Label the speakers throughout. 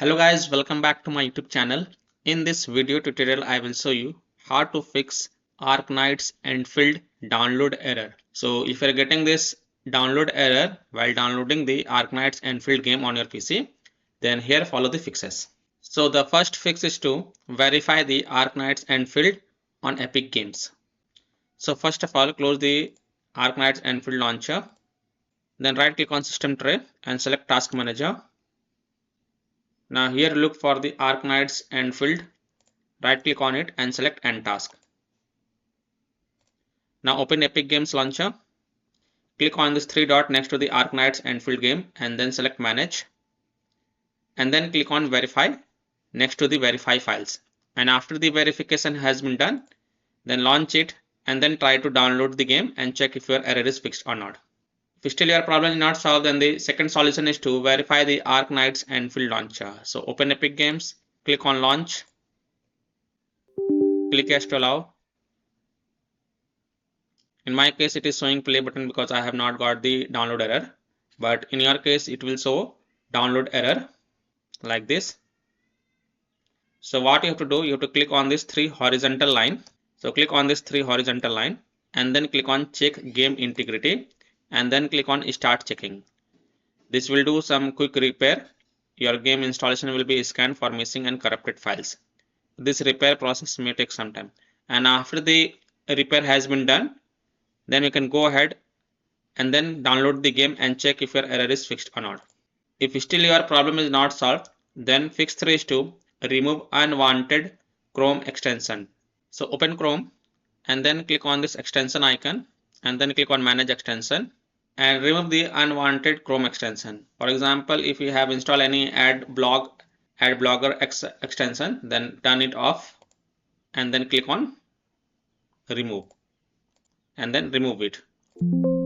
Speaker 1: Hello guys, welcome back to my YouTube channel. In this video tutorial, I will show you how to fix Arknights Endfield download error. So if you're getting this download error while downloading the Arknights Endfield game on your PC, then here follow the fixes. So the first fix is to verify the Arknights Endfield on Epic Games. So first of all, close the Arknights Endfield launcher. Then right click on System Tray and select Task Manager. Now here look for the Arknights Endfield, right click on it and select End Task. Now open Epic Games launcher, click on this three dot next to the Arknights Endfield game and then select Manage, and then click on Verify next to the Verify files. And after the verification has been done, then launch it and then try to download the game and check if your error is fixed or not. If still your problem is not solved, then the second solution is to verify the Arknights Endfield launcher. So open Epic Games, click on Launch, click Yes to allow. In my case, it is showing play button because I have not got the download error. But in your case, it will show download error like this. So what you have to do, you have to click on this three horizontal line. So click on this three horizontal line and then click on Check Game Integrity. And then click on Start Checking. This will do some quick repair. Your game installation will be scanned for missing and corrupted files. This repair process may take some time. And after the repair has been done, then you can go ahead and then download the game and check if your error is fixed or not. If still your problem is not solved, then fix 3 is to remove unwanted Chrome extension. So open Chrome and then click on this extension icon and then click on Manage Extension and remove the unwanted Chrome extension. For example, if you have installed any Adblocker extension, then turn it off and then click on Remove and then remove it.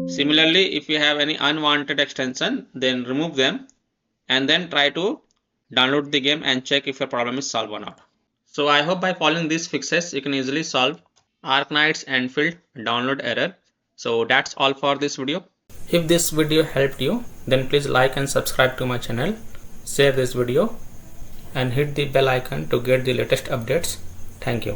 Speaker 1: Similarly, if you have any unwanted extension, then remove them and then try to download the game and check if your problem is solved or not. So I hope by following these fixes, you can easily solve Arknights Endfield download error. So that's all for this video. If this video helped you, then please like and subscribe to my channel, share this video and hit the bell icon to get the latest updates. Thank you.